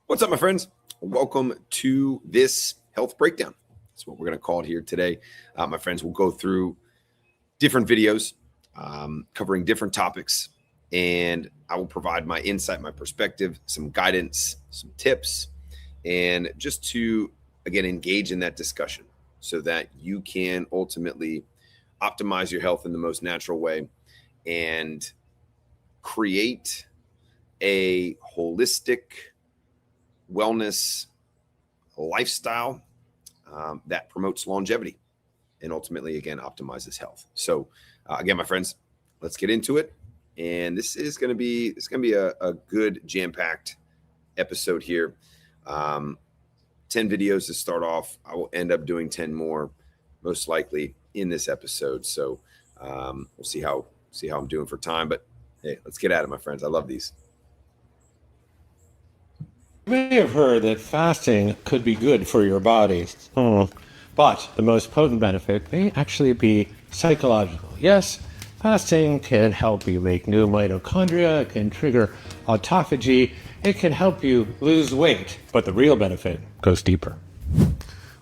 What's up, my friends? Welcome to this health breakdown. That's what we're going to call it here today. My friends, will go through different videos covering different topics, and I will provide my insight, my perspective, some guidance, some tips, and just to, again, engage in that discussion so that you can ultimately optimize your health in the most natural way and create a holistic wellness lifestyle that promotes longevity and ultimately, again, optimizes health. So, again, my friends, let's get into it. And this is going to be a good jam-packed episode here. 10 videos to start off. I will end up doing 10 more, most likely, in this episode. So we'll see how I'm doing for time. But hey, let's get at it, my friends. I love these. You may have heard that fasting could be good for your body, but the most potent benefit may actually be psychological. Yes, fasting can help you make new mitochondria, it can trigger autophagy, it can help you lose weight, but the real benefit goes deeper.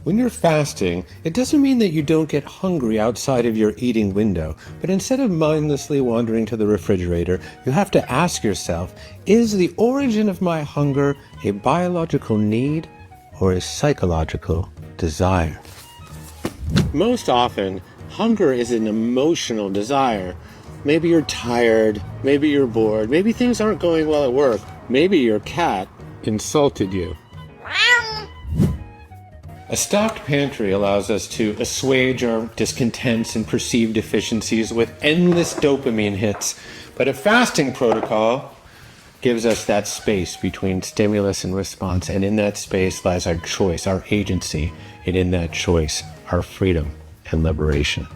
When you're fasting, it doesn't mean that you don't get hungry outside of your eating window, but instead of mindlessly wandering to the refrigerator, you have to ask yourself, is the origin of my hunger a biological need or a psychological desire? Most often, hunger is an emotional desire. Maybe you're tired, maybe you're bored, maybe things aren't going well at work, maybe your cat insulted you. A stocked pantry allows us to assuage our discontents and perceived deficiencies with endless dopamine hits, but a fasting protocol gives us that space between stimulus and response, and in that space lies our choice, our agency, and in that choice, our freedom and liberation.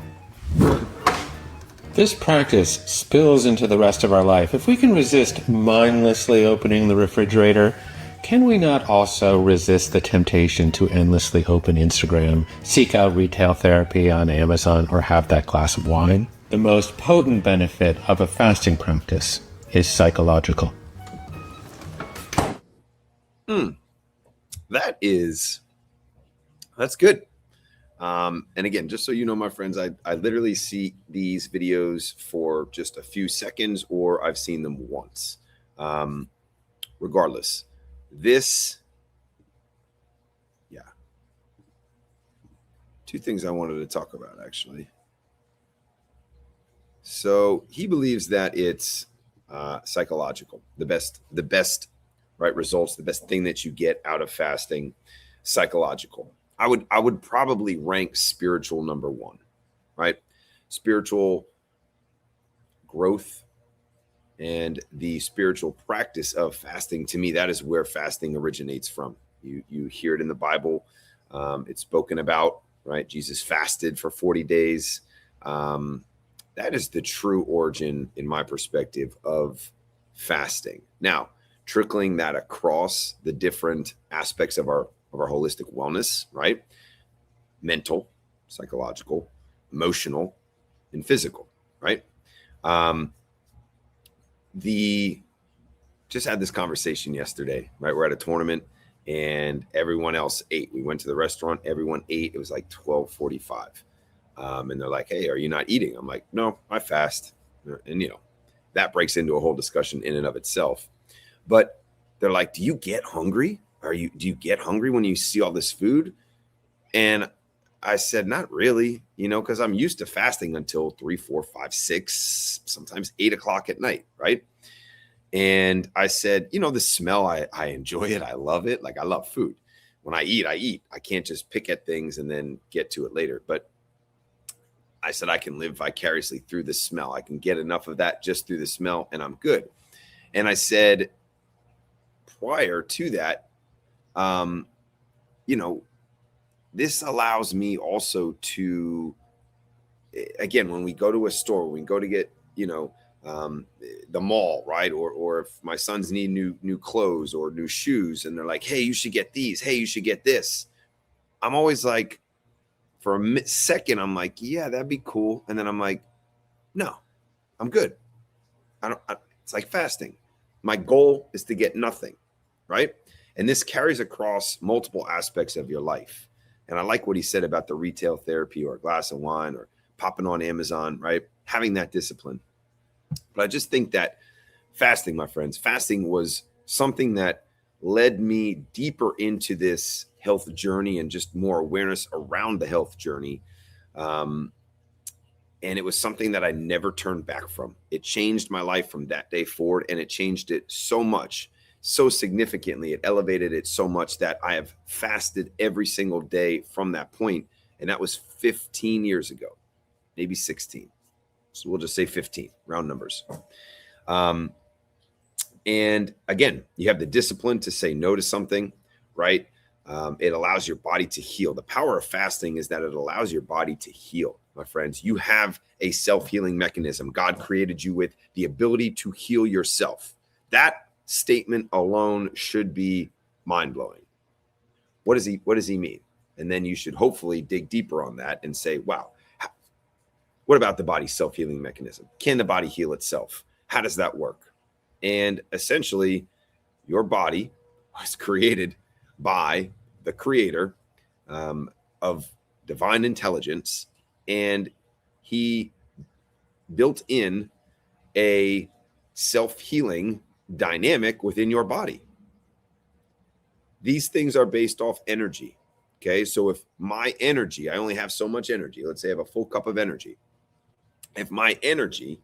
This practice spills into the rest of our life. If we can resist mindlessly opening the refrigerator, can we not also resist the temptation to endlessly open Instagram, seek out retail therapy on Amazon, or have that glass of wine? The most potent benefit of a fasting practice is psychological. That's good. And again, just so you know, my friends, I literally see these videos for just a few seconds, or I've seen them once. Regardless, two things I wanted to talk about, actually. So he believes that it's psychological, the best right results, the best thing that you get out of fasting, psychological. I would probably rank spiritual number one, right? Spiritual growth and the spiritual practice of fasting, to me, that is where fasting originates from. You hear it in the Bible. It's spoken about, right? Jesus fasted for 40 days. That is the true origin, in my perspective, of fasting. Now, trickling that across the different aspects of our holistic wellness, right? Mental, psychological, emotional, and physical, right? Just had this conversation yesterday, right? We're at a tournament and everyone else ate. We went to the restaurant, everyone ate. It was like 12:45. And they're like, "Hey, are you not eating?" I'm like, "No, I fast." And that breaks into a whole discussion in and of itself. But they're like, "Do you get hungry? Do you get hungry when you see all this food?" And I said, "Not really, because I'm used to fasting until 3, 4, 5, 6, sometimes 8 o'clock at night, right?" And I said, the smell, I enjoy it. I love it. Like, I love food. When I eat, I eat. I can't just pick at things and then get to it later. But I said, I can live vicariously through the smell. I can get enough of that just through the smell, and I'm good. And I said, prior to that, this allows me also to, again, when we go to a store, when we go to get, the mall, right? Or if my sons need new clothes or new shoes, and they're like, "Hey, you should get these. Hey, you should get this." I'm always like, for a second, I'm like, "Yeah, that'd be cool," and then I'm like, "No, I'm good. It's like fasting. My goal is to get nothing, right?" And this carries across multiple aspects of your life. And I like what he said about the retail therapy or a glass of wine or popping on Amazon, right? Having that discipline. But I just think that fasting, my friends, fasting was something that led me deeper into this health journey and just more awareness around the health journey. And it was something that I never turned back from. It changed my life from that day forward, and it changed it so much, so significantly. It elevated it so much that I have fasted every single day from that point. And that was 15 years ago, maybe 16. So we'll just say 15, round numbers. And again, you have the discipline to say no to something, right? It allows your body to heal. The power of fasting is that it allows your body to heal, my friends. You have a self-healing mechanism. God created you with the ability to heal yourself. That statement alone should be mind-blowing. What does he mean? And then you should hopefully dig deeper on that and say, wow, what about the body's self-healing mechanism? Can the body heal itself? How does that work? And essentially, your body was created by the creator of divine intelligence, and he built in a self-healing dynamic within your body. These things are based off energy. Okay, so if my energy, I only have so much energy. Let's say I have a full cup of energy. If my energy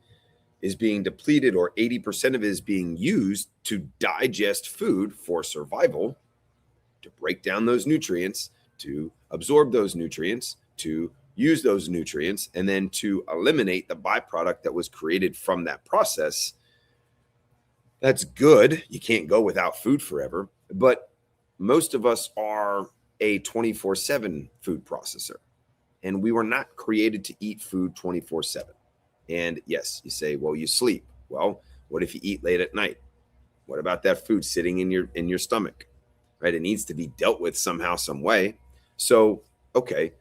is being depleted, or 80% of it is being used to digest food for survival, to break down those nutrients, to absorb those nutrients, to use those nutrients, and then to eliminate the byproduct that was created from that process, that's good. You can't go without food forever, but most of us are a 24/7 food processor, and we were not created to eat food 24/7. And yes, you say, well, you sleep. Well, what if you eat late at night? What about that food sitting in your stomach, right? It needs to be dealt with somehow, some way. So, okay,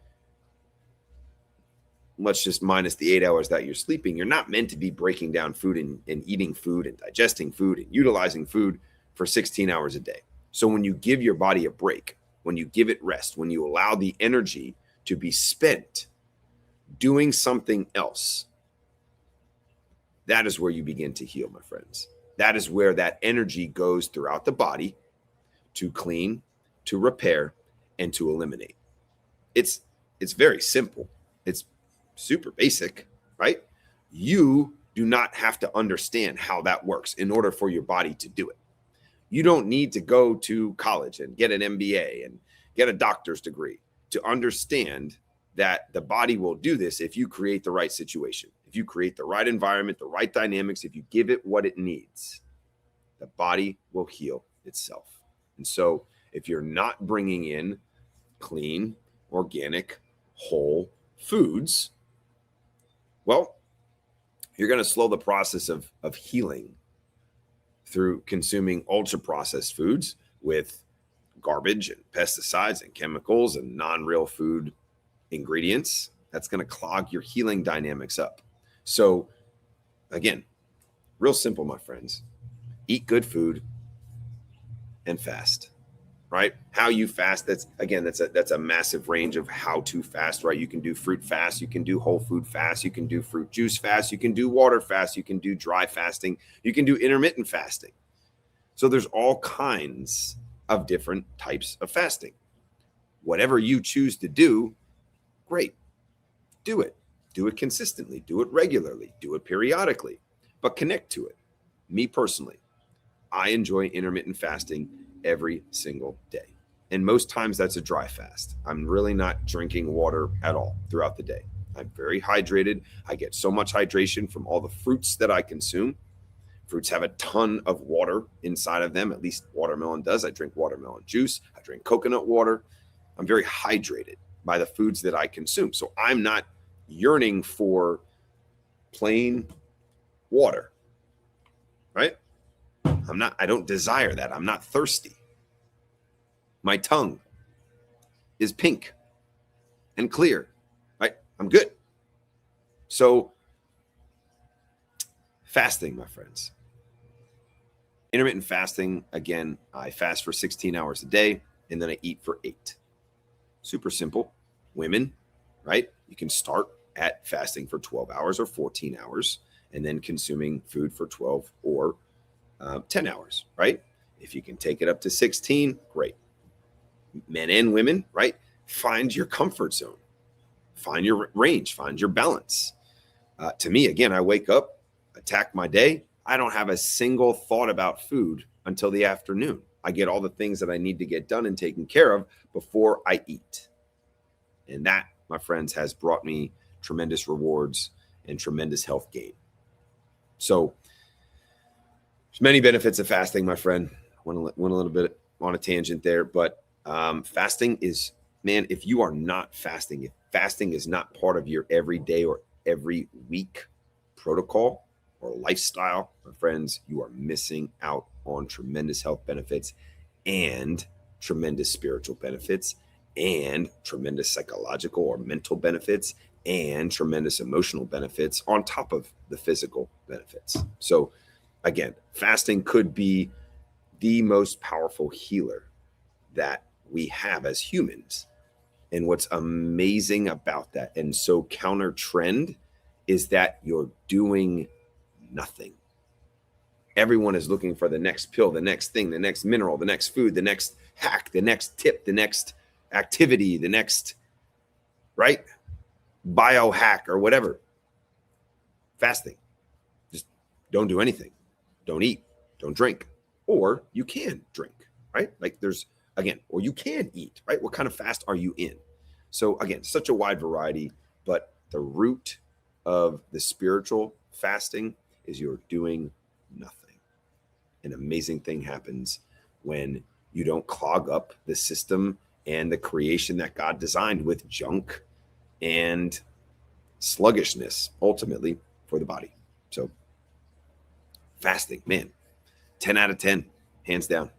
let's just minus the 8 hours that you're sleeping. You're not meant to be breaking down food and eating food and digesting food and utilizing food for 16 hours a day. So when you give your body a break, when you give it rest, when you allow the energy to be spent doing something else, that is where you begin to heal, my friends. That is where that energy goes throughout the body to clean, to repair, and to eliminate. It's very simple. It's super basic, right? You do not have to understand how that works in order for your body to do it. You don't need to go to college and get an MBA and get a doctor's degree to understand that the body will do this if you create the right situation, if you create the right environment, the right dynamics, if you give it what it needs, the body will heal itself. And so if you're not bringing in clean, organic, whole foods, well, you're going to slow the process of healing through consuming ultra-processed foods with garbage and pesticides and chemicals and non-real food ingredients. That's going to clog your healing dynamics up. So again, real simple, my friends. Eat good food and fast, right? How you fast, that's a massive range of how to fast, right? You can do fruit fast, you can do whole food fast, you can do fruit juice fast, you can do water fast, you can do dry fasting, you can do intermittent fasting. So there's all kinds of different types of fasting. Whatever you choose to do, great. Do it. Do it consistently. Do it regularly. Do it periodically, but connect to it. Me personally, I enjoy intermittent fasting every single day. And most times that's a dry fast. I'm really not drinking water at all throughout the day. I'm very hydrated. I get so much hydration from all the fruits that I consume. Fruits have a ton of water inside of them. At least watermelon does. I drink watermelon juice. I drink coconut water. I'm very hydrated by the foods that I consume. So I'm not yearning for plain water, right? I don't desire that. I'm not thirsty. My tongue is pink and clear, right? I'm good. So fasting, my friends, Intermittent fasting, again, I fast for 16 hours a day and then I eat for 8. Super simple. Women, right? You can start at fasting for 12 hours or 14 hours and then consuming food for 12 or 10 hours, right? If you can take it up to 16, great. Men and women, right? Find your comfort zone, find your range, find your balance. To me, again, I wake up, attack my day. I don't have a single thought about food until the afternoon. I get all the things that I need to get done and taken care of before I eat. And that, my friends, has brought me tremendous rewards and tremendous health gain. So there's many benefits of fasting, my friend. Went a little bit on a tangent there, but fasting is, man, if you are not fasting, if fasting is not part of your everyday or every week protocol or lifestyle, my friends, you are missing out on tremendous health benefits and tremendous spiritual benefits and tremendous psychological or mental benefits and tremendous emotional benefits on top of the physical benefits. So again, fasting could be the most powerful healer that we have as humans. And what's amazing about that and so counter trend is that you're doing nothing. Everyone is looking for the next pill, the next thing, the next mineral, the next food, the next hack, the next tip, the next activity, the next, right? Biohack or whatever. Fasting. Just don't do anything. Don't eat, don't drink. Or you can drink, right? Like there's, again, or you can eat, right? What kind of fast are you in? So again, such a wide variety, but the root of the spiritual fasting is you're doing nothing. An amazing thing happens when you don't clog up the system and the creation that God designed with junk and sluggishness, ultimately, for the body. So fasting, man, 10 out of 10, hands down.